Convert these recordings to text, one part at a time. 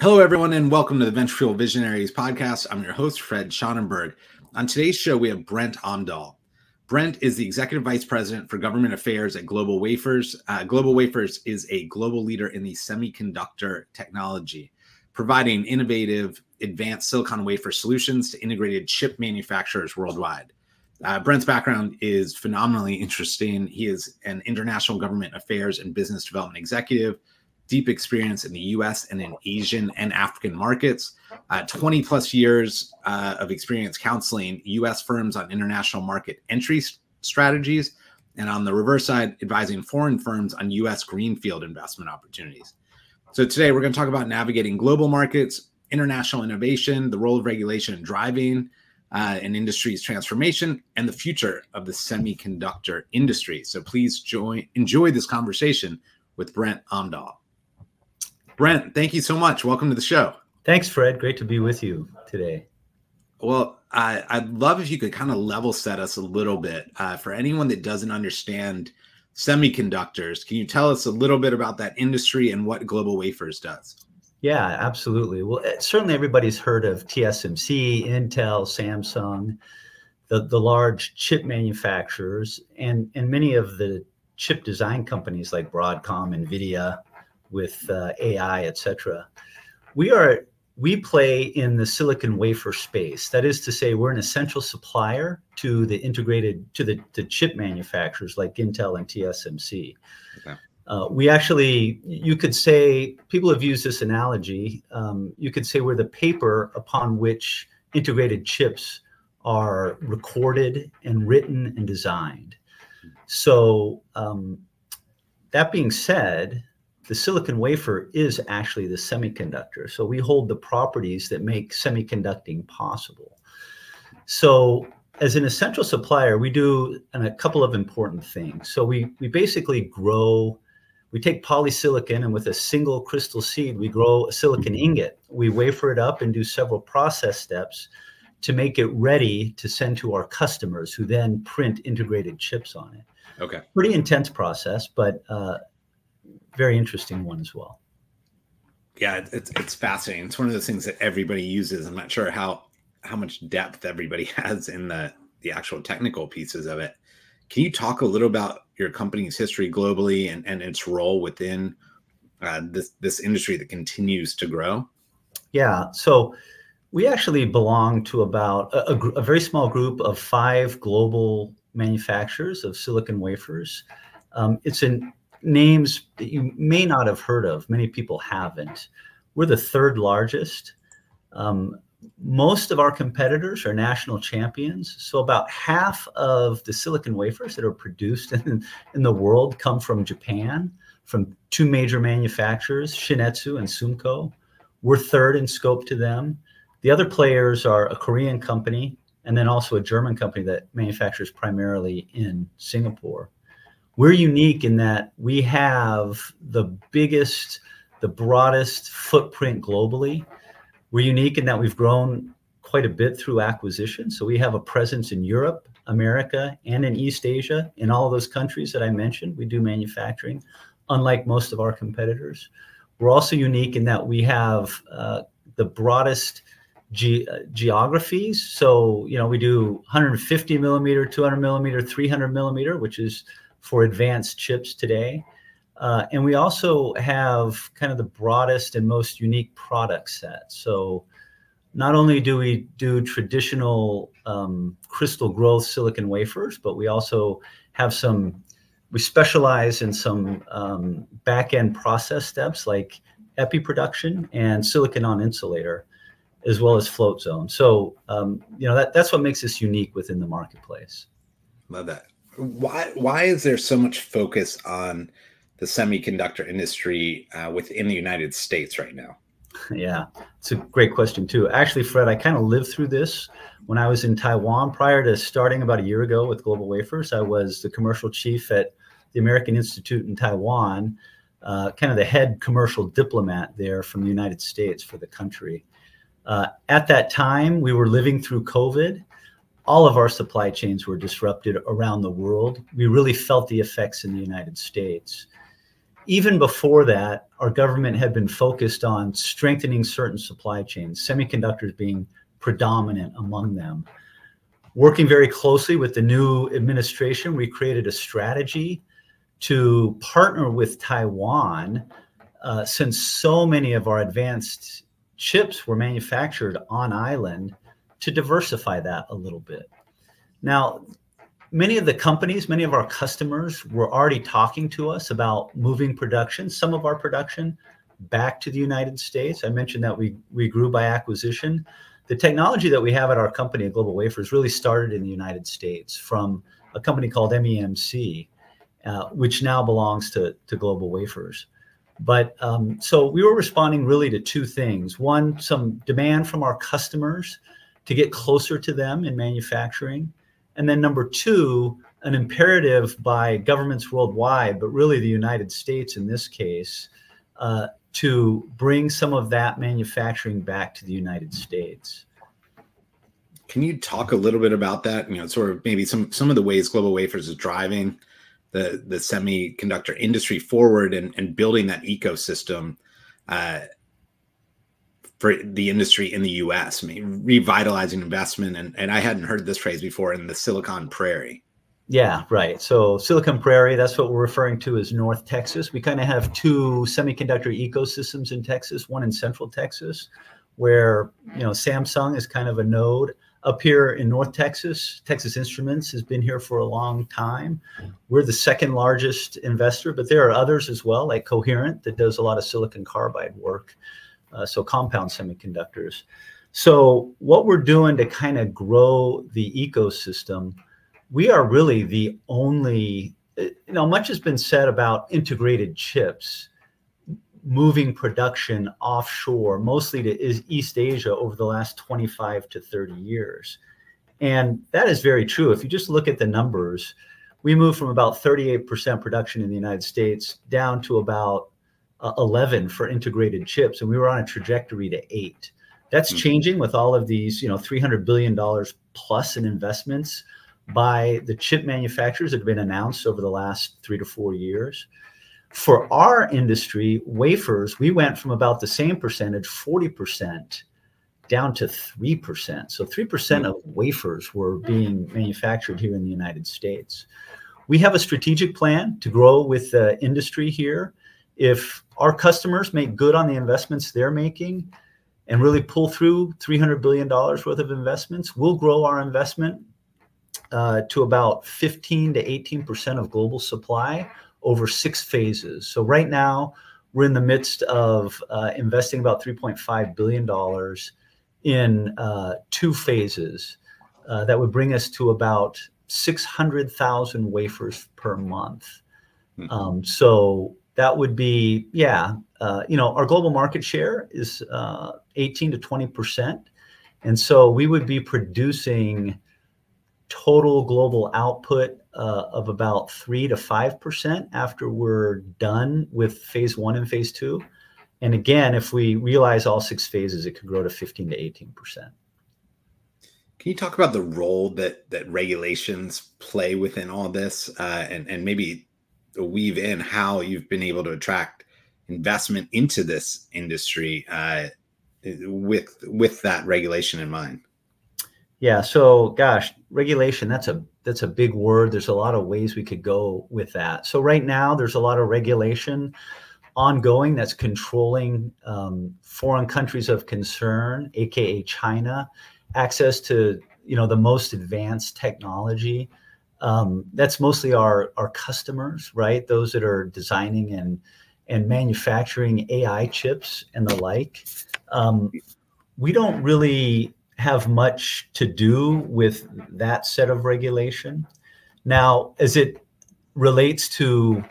Hello, everyone, and welcome to the Venture Fuel Visionaries podcast. I'm your host, Fred Schonenberg. On today's show, we have Brent Omdahl. Brent is the Executive Vice President for Government Affairs at GlobalWafers. GlobalWafers is a global leader in the semiconductor technology, providing innovative, advanced silicon wafer solutions to integrated chip manufacturers worldwide. Brent's background is phenomenally interesting. He is an international government affairs and business development executive, deep experience in the U.S. and in Asian and African markets, 20 plus years of experience counseling U.S. firms on international market entry strategies, and on the reverse side, advising foreign firms on U.S. greenfield investment opportunities. So today we're going to talk about navigating global markets, international innovation, the role of regulation in driving an industry's transformation, and the future of the semiconductor industry. So please enjoy this conversation with Brent Omdahl. Brent, thank you so much. Welcome to the show. Thanks, Fred. Great to be with you today. Well, I'd love if you could kind of level set us a little bit. For anyone that doesn't understand semiconductors, can you tell us a little bit about that industry and what GlobalWafers does? Yeah, absolutely. Well, certainly everybody's heard of TSMC, Intel, Samsung, the large chip manufacturers, and many of the chip design companies like Broadcom, NVIDIA, with AI, et cetera. We play in the silicon wafer space. That is to say, we're an essential supplier to the chip manufacturers like Intel and TSMC. Okay. We actually, you could say, people have used this analogy, you could say we're the paper upon which integrated chips are recorded and written and designed. So that being said, the silicon wafer is actually the semiconductor. So we hold the properties that make semiconducting possible. So as an essential supplier, we do a couple of important things. So we basically grow, we take polysilicon, and with a single crystal seed, we grow a silicon ingot. We wafer it up and do several process steps to make it ready to send to our customers, who then print integrated chips on it. Okay. Pretty intense process, but very interesting one as well. Yeah, it's fascinating. It's one of those things that everybody uses. I'm not sure how much depth everybody has in the actual technical pieces of it. Can you talk a little about your company's history globally and its role within this industry that continues to grow? Yeah, so we actually belong to about a very small group of 5 global manufacturers of silicon wafers. It's in names that you may not have heard of. Many people haven't. We're the 3rd largest. Most of our competitors are national champions. So about half of the silicon wafers that are produced in the world come from Japan, from 2 major manufacturers, Shin-Etsu and Sumco. We're 3rd in scope to them. The other players are a Korean company and then also a German company that manufactures primarily in Singapore. We're unique in that we have the biggest, the broadest footprint globally. We're unique in that we've grown quite a bit through acquisition. So we have a presence in Europe, America, and in East Asia. In all of those countries that I mentioned, we do manufacturing, unlike most of our competitors. We're also unique in that we have the broadest geographies. So, we do 150 millimeter, 200 millimeter, 300 millimeter, which is for advanced chips today. And we also have kind of the broadest and most unique product set. So not only do we do traditional crystal growth silicon wafers, but we also have we specialize in some back-end process steps like epi production and silicon on insulator, as well as float zone. So, that's what makes us unique within the marketplace. Love that. Why is there so much focus on the semiconductor industry within the United States right now? Yeah, it's a great question too. Actually, Fred, I kind of lived through this when I was in Taiwan. Prior to starting about a year ago with GlobalWafers, I was the commercial chief at the American Institute in Taiwan, kind of the head commercial diplomat there from the United States for the country. At that time, we were living through COVID. All of our supply chains were disrupted around the world. We really felt the effects in the United States. even before that, our government had been focused on strengthening certain supply chains, semiconductors being predominant among them. Working very closely with the new administration, we created a strategy to partner with Taiwan, since so many of our advanced chips were manufactured on island, to diversify that a little bit. Now, many of the companies, many of our customers were already talking to us about moving production, some of our production, back to the United States. I mentioned that we grew by acquisition. The technology that we have at our company at GlobalWafers really started in the United States from a company called MEMC, which now belongs to GlobalWafers. But so we were responding really to two things. One, some demand from our customers to get closer to them in manufacturing. And then number two, an imperative by governments worldwide, but really the United States in this case, to bring some of that manufacturing back to the United States. Can you talk a little bit about that? Sort of maybe some of the ways GlobalWafers is driving the semiconductor industry forward and building that ecosystem for the industry in the U.S. I mean, revitalizing investment. And I hadn't heard this phrase before, in the Silicon Prairie. Yeah, right. So Silicon Prairie, that's what we're referring to as North Texas. We kind of have two semiconductor ecosystems in Texas, one in Central Texas, where, Samsung is kind of a node. Up here in North Texas, Texas Instruments has been here for a long time. We're the second largest investor, but there are others as well, like Coherent, that does a lot of silicon carbide work, so compound semiconductors. So what we're doing to kind of grow the ecosystem, we are really the only, much has been said about integrated chips, moving production offshore, mostly to East Asia over the last 25 to 30 years. And that is very true. If you just look at the numbers, we moved from about 38% production in the United States down to about 11 for integrated chips. And we were on a trajectory to 8. That's changing with all of these, $300 billion plus in investments by the chip manufacturers that have been announced over the last 3 to 4 years. For our industry, wafers, we went from about the same percentage, 40%, down to 3%. So 3% of wafers were being manufactured here in the United States. We have a strategic plan to grow with the industry here. If our customers make good on the investments they're making and really pull through $300 billion worth of investments, we'll grow our investment to about 15 to 18% of global supply over 6 phases. So right now, we're in the midst of investing about $3.5 billion in 2 phases. That would bring us to about 600,000 wafers per month. So that would be, our global market share is 18 to 20%. And so we would be producing total global output of about 3 to 5% after we're done with phase 1 and phase 2. And again, if we realize all 6 phases, it could grow to 15 to 18%. Can you talk about the role that regulations play within all this, and maybe weave in how you've been able to attract investment into this industry with that regulation in mind? Yeah. So, gosh, regulation, that's a big word. There's a lot of ways we could go with that. So right now, there's a lot of regulation ongoing that's controlling foreign countries of concern, aka China, access to the most advanced technology. That's mostly our customers, right? Those that are designing and manufacturing AI chips and the like. We don't really have much to do with that set of regulation. Now, as it relates to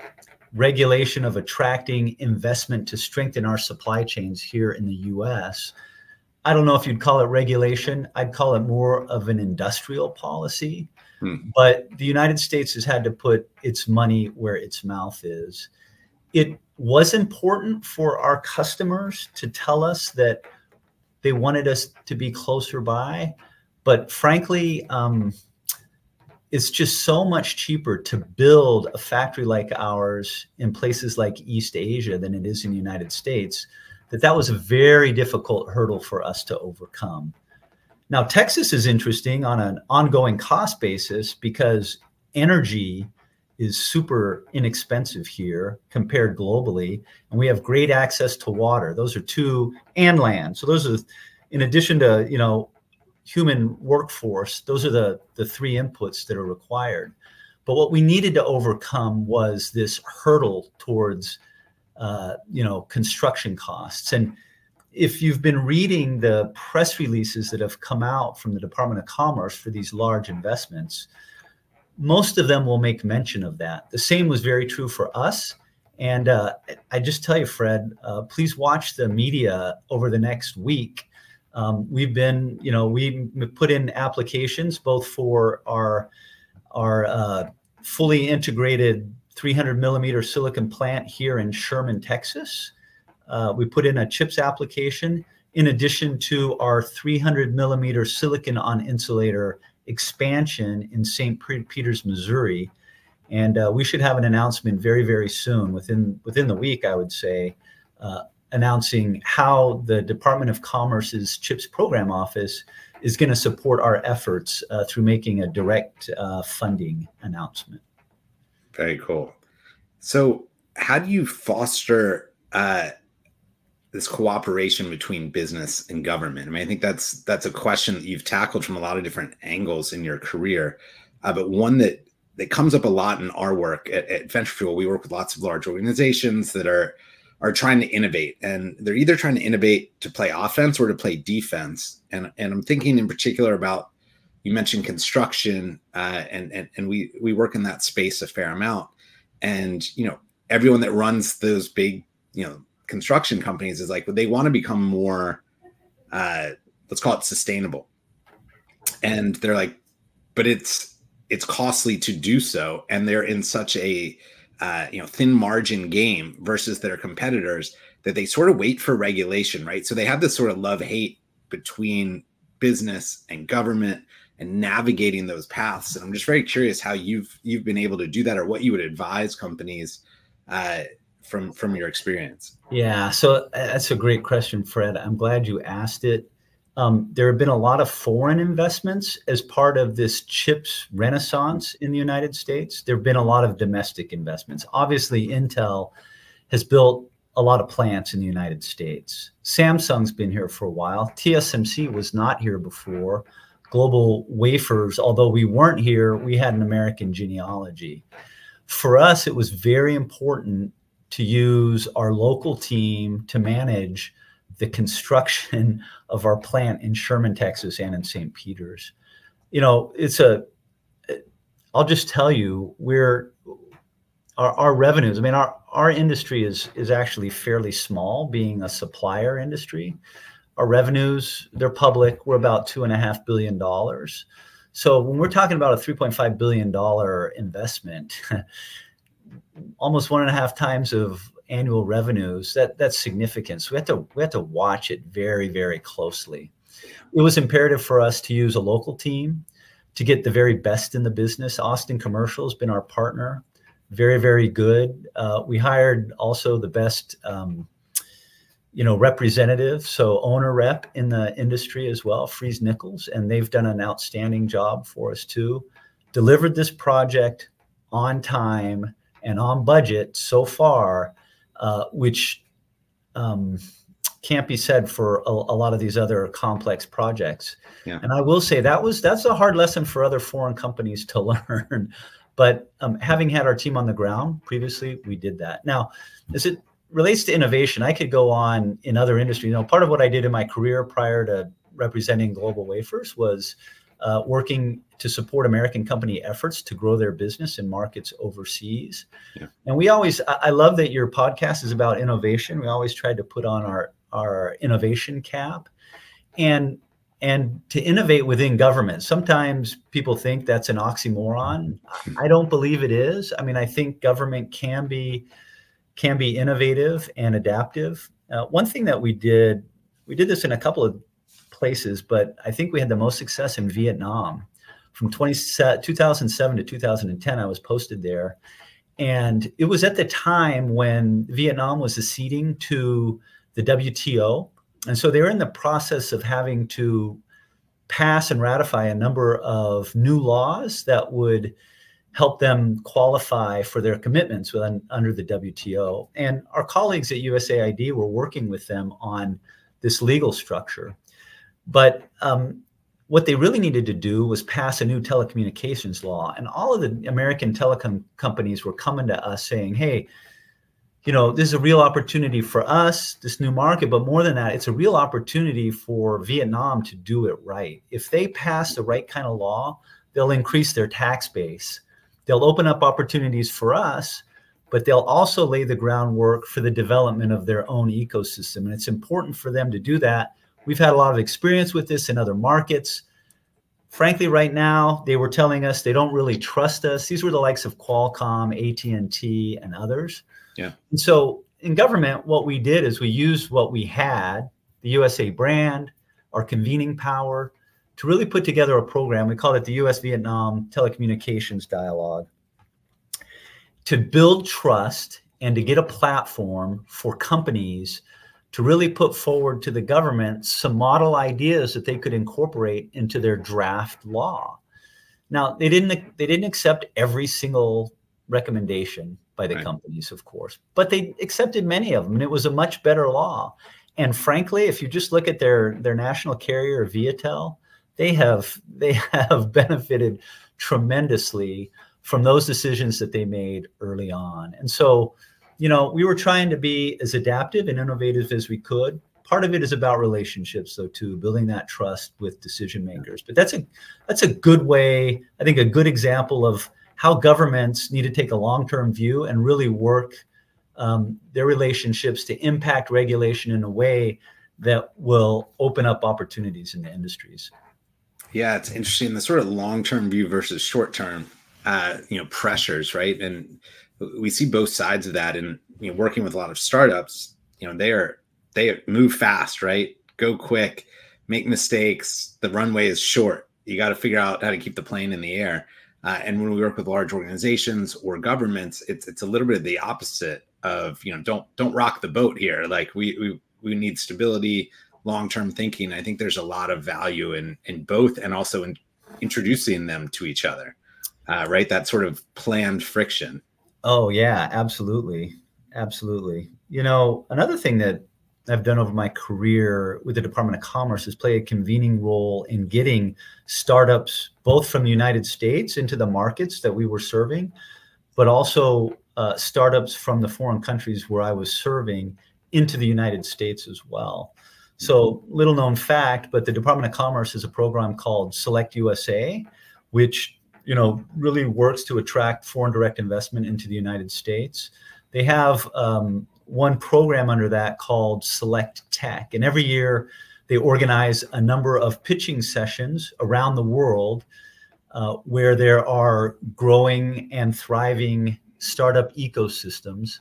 regulation of attracting investment to strengthen our supply chains here in the US, I don't know if you'd call it regulation. I'd call it more of an industrial policy. But the United States has had to put its money where its mouth is. It was important for our customers to tell us that they wanted us to be closer by. But frankly, it's just so much cheaper to build a factory like ours in places like East Asia than it is in the United States, that was a very difficult hurdle for us to overcome. Now, Texas is interesting on an ongoing cost basis because energy is super inexpensive here compared globally, and we have great access to water. Those are two, and land. So those are, in addition to, you know, human workforce, those are the three inputs that are required. But what we needed to overcome was this hurdle towards, you know, construction costs. And if you've been reading the press releases that have come out from the Department of Commerce for these large investments, most of them will make mention of that. The same was very true for us. And I just tell you, Fred, please watch the media over the next week. We've been, you know, we put in applications both for our fully integrated 300 millimeter silicon plant here in Sherman, Texas. We put in a CHIPS application in addition to our 300 millimeter silicon on insulator expansion in St. Peters, Missouri. And we should have an announcement very, very soon, within the week, I would say, announcing how the Department of Commerce's CHIPS Program Office is going to support our efforts through making a direct funding announcement. Very cool. So how do you foster this cooperation between business and government? I mean, I think that's a question that you've tackled from a lot of different angles in your career, but one that comes up a lot in our work at Venture Fuel. We work with lots of large organizations that are trying to innovate, and they're either trying to innovate to play offense or to play defense. And I'm thinking in particular about, you mentioned construction, and we work in that space a fair amount. And, you know, everyone that runs those big, you know, construction companies is like, they want to become more, let's call it sustainable. And they're like, but it's costly to do so. And they're in such a, you know, thin margin game versus their competitors that they sort of wait for regulation, right? So they have this sort of love-hate between business and government and navigating those paths. And I'm just very curious how you've been able to do that, or what you would advise companies from your experience. Yeah, so that's a great question, Fred. I'm glad you asked it. There have been a lot of foreign investments as part of this CHIPS renaissance in the United States. There have been a lot of domestic investments. Obviously, Intel has built a lot of plants in the United States. Samsung's been here for a while. TSMC was not here before. GlobalWafers, although we weren't here, we had an American genealogy. For us, it was very important to use our local team to manage the construction of our plant in Sherman, Texas, and in St. Peters. You know, I'll just tell you, our revenues, I mean, our industry is actually fairly small, being a supplier industry. Our revenues, they're public, we're about $2.5 billion. So when we're talking about a $3.5 billion investment, almost 1.5 times of annual revenues, that's significant. So we have to watch it very, very closely. It was imperative for us to use a local team to get the very best in the business. Austin Commercial has been our partner, very, very good. We hired also the best, you know, representative, so owner rep in the industry as well, Freeze Nichols, and they've done an outstanding job for us too. Delivered this project on time and on budget so far, which can't be said for a lot of these other complex projects. Yeah. And I will say that's a hard lesson for other foreign companies to learn. But having had our team on the ground previously, we did that. Now, as it relates to innovation, I could go on in other industries. You know, part of what I did in my career prior to representing GlobalWafers was working to support American company efforts to grow their business in markets overseas. Yeah. And I love that your podcast is about innovation. We always tried to put on our innovation cap and to innovate within government. Sometimes people think that's an oxymoron. I don't believe it is. I mean, I think government can be innovative and adaptive. One thing that we did this in a couple of places, but I think we had the most success in Vietnam. from 2007 to 2010, I was posted there. And it was at the time when Vietnam was acceding to the WTO. And so they were in the process of having to pass and ratify a number of new laws that would help them qualify for their commitments under the WTO. And our colleagues at USAID were working with them on this legal structure. But what they really needed to do was pass a new telecommunications law. And all of the American telecom companies were coming to us saying, hey, you know, this is a real opportunity for us, this new market, but more than that, it's a real opportunity for Vietnam to do it right. If they pass the right kind of law, they'll increase their tax base. They'll open up opportunities for us, but they'll also lay the groundwork for the development of their own ecosystem. And it's important for them to do that. We've had a lot of experience with this in other markets. Frankly, right now, they were telling us they don't really trust us. These were the likes of Qualcomm, AT&T, and others. Yeah. And so in government, what we did is we used what we had, the USA brand, our convening power, to really put together a program. We called it the US-Vietnam Telecommunications Dialogue, to build trust and to get a platform for companies to really put forward to the government some model ideas that they could incorporate into their draft law. Now, they didn't accept every single recommendation by the companies, of course, but they accepted many of them, and it was a much better law. And frankly, if you just look at their national carrier, Viatel, they have benefited tremendously from those decisions that they made early on. And so, you know, we were trying to be as adaptive and innovative as we could. Part of it is about relationships, though, too, building that trust with decision makers. But that's a good way, I think, a good example of how governments need to take a long-term view and really work their relationships to impact regulation in a way that will open up opportunities in the industries. Yeah, it's interesting, the sort of long-term view versus short-term, pressures, right? And we see both sides of that. And working with a lot of startups, they move fast, right? Go quick, make mistakes. The runway is short. You got to figure out how to keep the plane in the air. And when we work with large organizations or governments, it's a little bit of the opposite of, don't rock the boat here. Like we need stability, long-term thinking. I think there's a lot of value in both, and also in introducing them to each other, right? That sort of planned friction. Oh yeah, absolutely. Absolutely. Another thing that I've done over my career with the Department of Commerce is play a convening role in getting startups, both from the United States into the markets that we were serving, but also startups from the foreign countries where I was serving into the United States as well. So little known fact, but the Department of Commerce has a program called Select USA, which really works to attract foreign direct investment into the United States. They have one program under that called Select Tech. And every year they organize a number of pitching sessions around the world where there are growing and thriving startup ecosystems,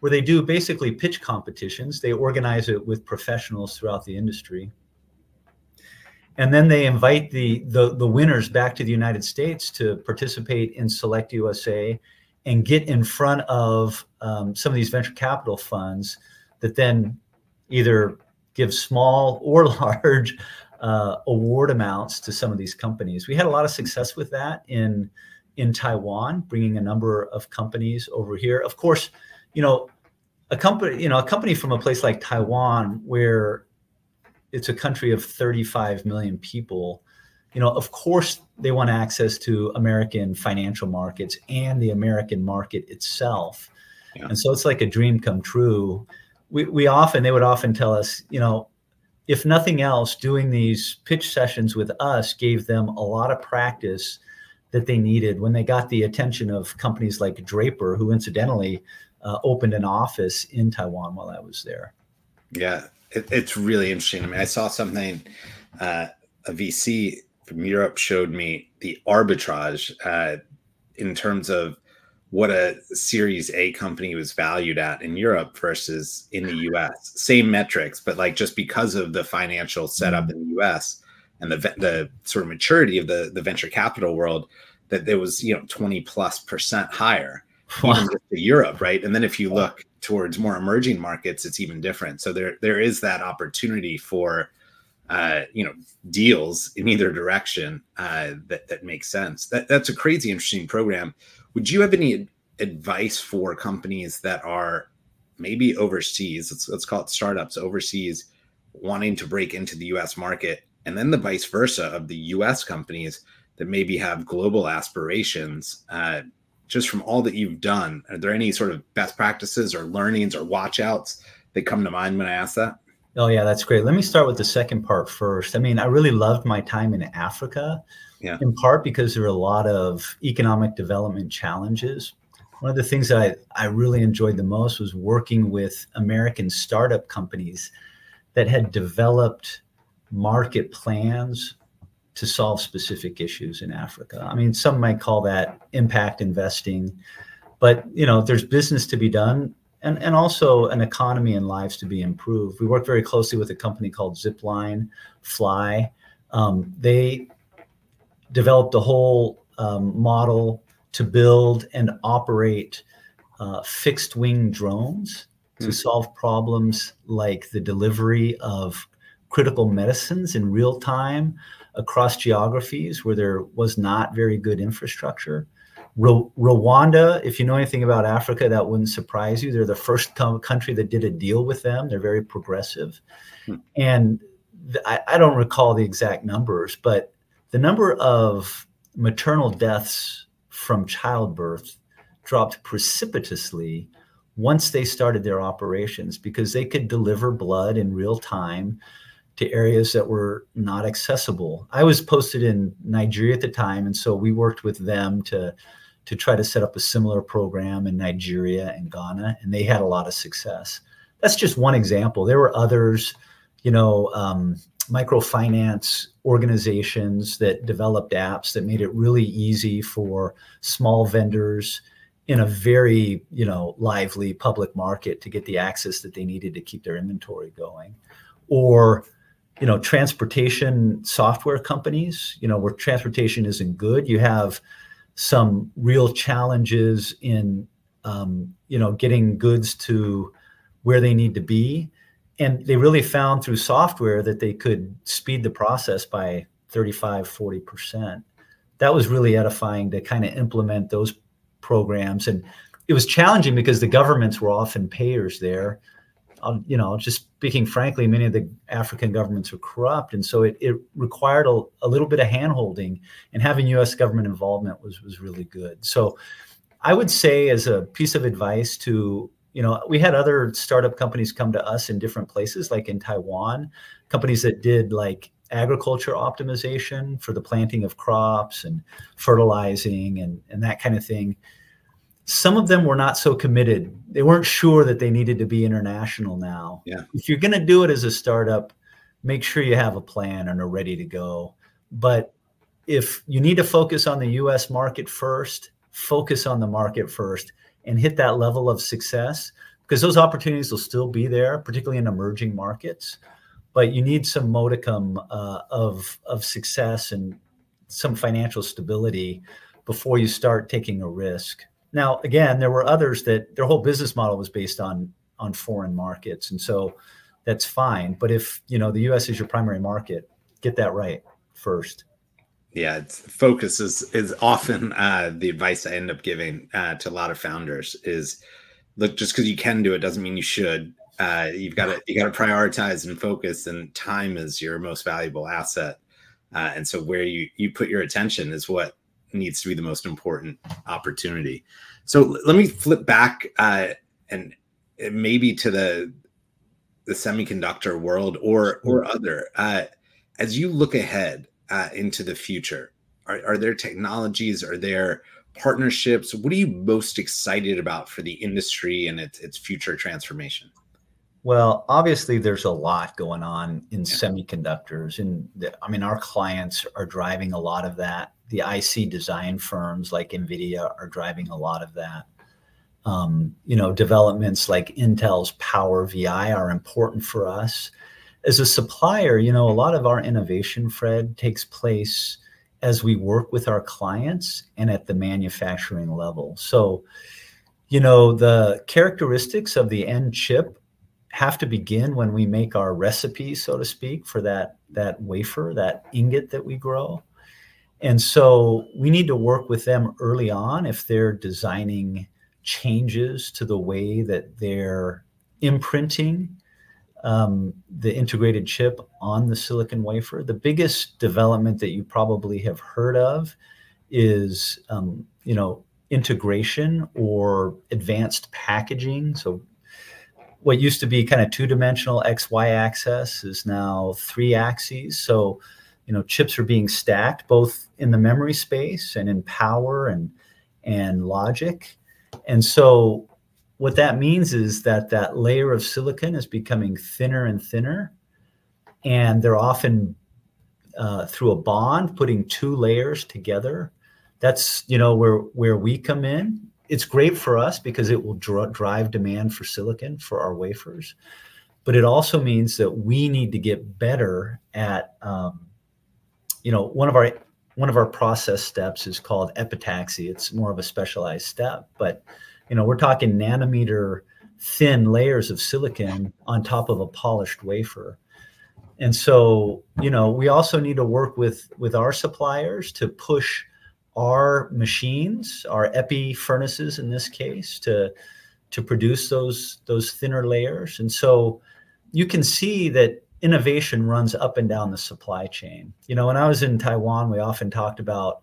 where they do basically pitch competitions. They organize it with professionals throughout the industry. And then they invite the winners back to the United States to participate in Select USA and get in front of some of these venture capital funds that then either give small or large award amounts to some of these companies. We had a lot of success with that in Taiwan, bringing a number of companies over here. Of course, a company from a place like Taiwan, where it's a country of 35 million people, of course they want access to American financial markets and the American market itself. Yeah. And so it's like a dream come true. They would often tell us, if nothing else, doing these pitch sessions with us gave them a lot of practice that they needed when they got the attention of companies like Draper, who incidentally opened an office in Taiwan while I was there. Yeah, it's really interesting. I mean, I saw something, a VC from Europe showed me the arbitrage in terms of what a Series A company was valued at in Europe versus in the US. Same metrics, but just because of the financial setup in the US, and the sort of maturity of the venture capital world, that there was 20+% higher, even just to Europe, right? And then if you look towards more emerging markets, it's even different. So there is that opportunity for deals in either direction that makes sense. That's a crazy interesting program. Would you have any advice for companies that are maybe overseas, let's call it startups overseas, wanting to break into the US market, and then the vice versa of the US companies that maybe have global aspirations? Just from all that you've done, are there any sort of best practices or learnings or watch outs that come to mind when I ask that? Oh yeah, that's great. Let me start with the second part first. I mean, I really loved my time in Africa, in part because there are a lot of economic development challenges. One of the things that I really enjoyed the most was working with American startup companies that had developed market plans to solve specific issues in Africa. I mean, some might call that impact investing, but there's business to be done, and also an economy and lives to be improved. We work very closely with a company called Zipline Fly. They developed a whole model to build and operate fixed wing drones to solve problems like the delivery of critical medicines in real time across geographies where there was not very good infrastructure. Rwanda, if you know anything about Africa, that wouldn't surprise you. They're the first country that did a deal with them. They're very progressive. And I don't recall the exact numbers, but the number of maternal deaths from childbirth dropped precipitously once they started their operations, because they could deliver blood in real time to areas that were not accessible. I was posted in Nigeria at the time, and so we worked with them to try to set up a similar program in Nigeria and Ghana, and they had a lot of success. That's just one example. There were others, microfinance organizations that developed apps that made it really easy for small vendors in a very, lively public market to get the access that they needed to keep their inventory going. Or, transportation software companies, where transportation isn't good. You have some real challenges in, getting goods to where they need to be. And they really found through software that they could speed the process by 35, 40%. That was really edifying to kind of implement those programs. And it was challenging because the governments were often payers there. Just speaking frankly, many of the African governments were corrupt. And so it required a little bit of handholding, and having US government involvement was really good. So I would say, as a piece of advice to, we had other startup companies come to us in different places, like in Taiwan, companies that did like agriculture optimization for the planting of crops and fertilizing and that kind of thing. Some of them were not so committed. They weren't sure that they needed to be international now. Yeah. If you're going to do it as a startup, make sure you have a plan and are ready to go. But if you need to focus on the US market first, focus on the market first and hit that level of success, because those opportunities will still be there, particularly in emerging markets. But you need some modicum of success and some financial stability before you start taking a risk. Now, again, there were others that their whole business model was based on foreign markets. And so that's fine. But if, the US is your primary market, get that right first. Yeah, focus is often the advice I end up giving to a lot of founders is, look, just because you can do it doesn't mean you should. You got to prioritize and focus, and time is your most valuable asset. And so where you put your attention is what needs to be the most important opportunity. So let me flip back and maybe to the semiconductor world or other. As you look ahead into the future, are there technologies, are there partnerships? What are you most excited about for the industry and its future transformation? Well, obviously there's a lot going on in semiconductors, and our clients are driving a lot of that. The IC design firms like NVIDIA are driving a lot of that. Developments like Intel's Power VI are important for us. as a supplier, you know, a lot of our innovation, Fred, takes place as we work with our clients and at the manufacturing level. So, you know, the characteristics of the end chip have to begin when we make our recipe, so to speak, for that wafer, that ingot that we grow. And so we need to work with them early on if they're designing changes to the way that they're imprinting the integrated chip on the silicon wafer. The biggest development that you probably have heard of is, you know, integration or advanced packaging. So what used to be kind of two-dimensional XY axis is now 3 axes. So, you know, chips are being stacked both in the memory space and in power and logic. And so what that means is that that layer of silicon is becoming thinner and thinner, and they're often through a bond putting 2 layers together. That's, you know, where we come in. It's great for us because it will drive demand for silicon for our wafers, but it also means that we need to get better at, you know, one of our process steps is called epitaxy. It's more of a specialized step, but you know, we're talking nanometer thin layers of silicon on top of a polished wafer. And so, you know, we also need to work with our suppliers to push our machines, our epi furnaces in this case, to produce those thinner layers. And so you can see that innovation runs up and down the supply chain. You know, when I was in Taiwan, we often talked about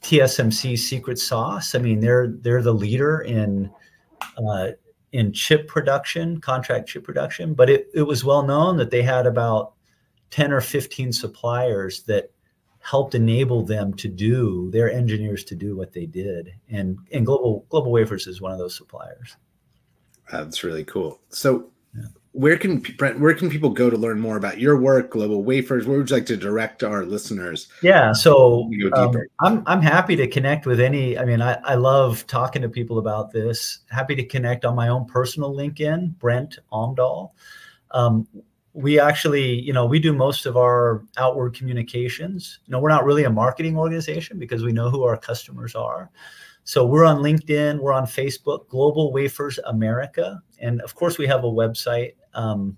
TSMC's secret sauce. I mean, they're the leader in chip production, contract chip production, but it was well known that they had about 10 or 15 suppliers that helped enable them to do, their engineers to do what they did. And GlobalWafers is one of those suppliers. That's really cool. So where can people go to learn more about your work, GlobalWafers? Where would you like to direct our listeners? Yeah, so go deeper? I'm happy to connect with any. I mean, I love talking to people about this. Happy to connect on my own personal LinkedIn, Brent Omdahl. We actually, you know, we do most of our outward communications. You know, we're not really a marketing organization because we know who our customers are. So we're on LinkedIn, we're on Facebook, GlobalWafers America, and of course we have a website, and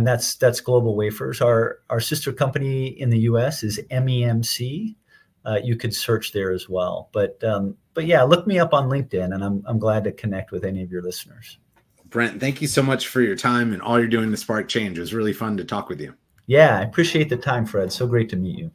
that's GlobalWafers. Our sister company in the U.S. is MEMC. You could search there as well. But yeah, look me up on LinkedIn, and I'm glad to connect with any of your listeners. Brent, thank you so much for your time and all you're doing to spark change. It was really fun to talk with you. Yeah, I appreciate the time, Fred. So great to meet you.